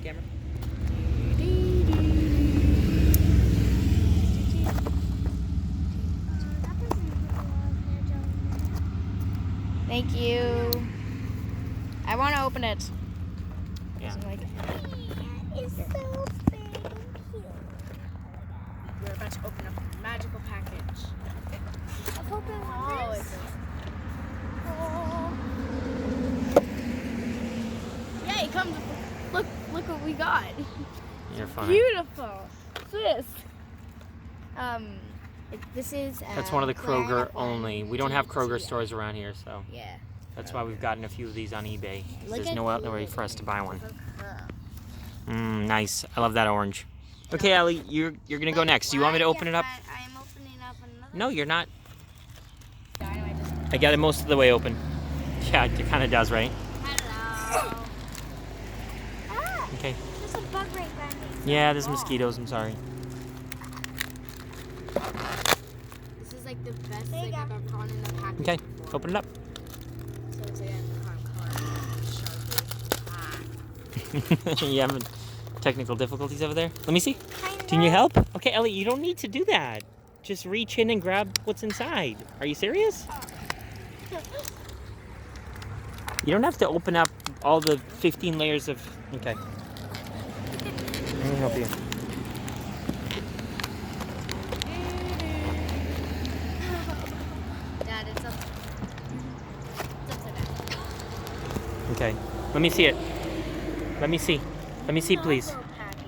camera. Thank you. I want to open it. Yeah. It's so big and cute. We're about to open up a magical package. I'm hoping this. Yay, come. Look what we got. You're fine. Beautiful. What's this? This is. That's one of the Kroger McLaren only. We don't have Kroger stores around here, so Yeah. that's why we've gotten a few of these on eBay. Look There's at no other way for us to buy one. Her. Nice. I love that orange. Okay, Ellie, you're gonna go next. Do you want me to open it up? I'm opening up another. No, you're not. Dynamite just. I got it most of the way open. Yeah, it kind of does, right? Hello. Okay. There's a bug right by me. Yeah, there's mosquitoes. I'm sorry. This is like the best There you thing go. I've ever gotten in the package. Okay, before. open it up. So it's like a Sharpie. You having technical difficulties over there? Let me see. Kinda. Can you help? Okay, Ellie, you don't need to do that. Just reach in and grab what's inside. Are you serious? You don't have to open up all the 15 layers of... Okay. Let me help you. Dad, it's upside down. Okay. Let me see it. Let me see. Let me see, please. Little package.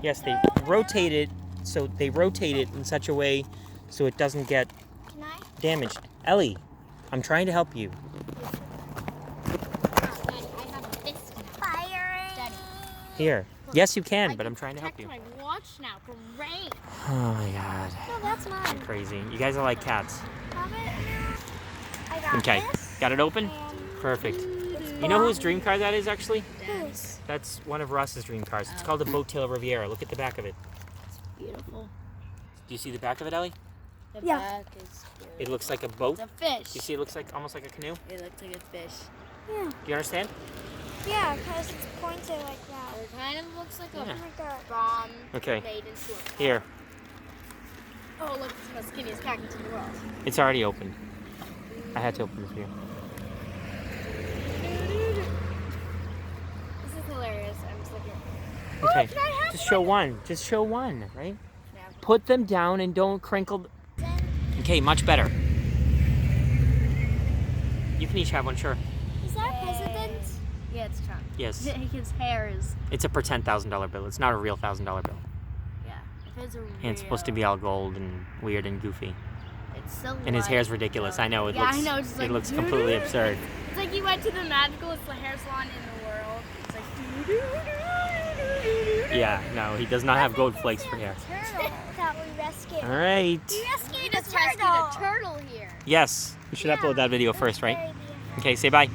Yes, they rotate it. So they rotate it in such a way so it doesn't get Can I? damaged. Ellie, I'm trying to help you. Daddy, I have this now. Fire. Daddy. Here. Yes, you can, but I'm trying to help you. My watch now from rain. Oh my God. No, that's mine. Crazy. You guys are like cats. Have it now. I got Okay. this. Got it open? And Perfect. You know whose dream car that is, actually? Whose? That's one of Russ's dream cars. It's called the Boattail Riviera. Look at the back of it. Beautiful. Do you see the back of it, Ellie? The Yeah. back is good. It looks like a boat. It's a fish. You see it looks like almost like a canoe? It looks like a fish. Yeah. Do you understand? Yeah, because it's pointed like that. It kind of looks like Yeah. Oh my God. a bomb Okay. made into a car. Here. Oh, look, it's the skinniest package in the world. It's already open. I had to open it for you. This is hilarious. I'm just looking. Okay. can I have Just show one. Just show one, right? Yeah. Put them down and don't crinkle. Okay, much better. You can each have one, sure. Is that president? Yeah, it's Trump. Yes. His hair is. It's a pretend $1,000 bill. It's not a real $1,000 bill. Yeah. If it's a real. And it's supposed to be all gold and weird and goofy. It's so. And his light, hair's ridiculous. though. I know. It Yeah, looks. I know. It's just it like looks completely absurd. It's like he went to the magical hair salon in the world. It's like. Yeah. No, he does not have gold flakes for hair. Turtle that we rescued. All right. We rescued He a just rescued turtle. a turtle here. Yes. We should upload that video first, right? Very beautiful. Okay. Say bye.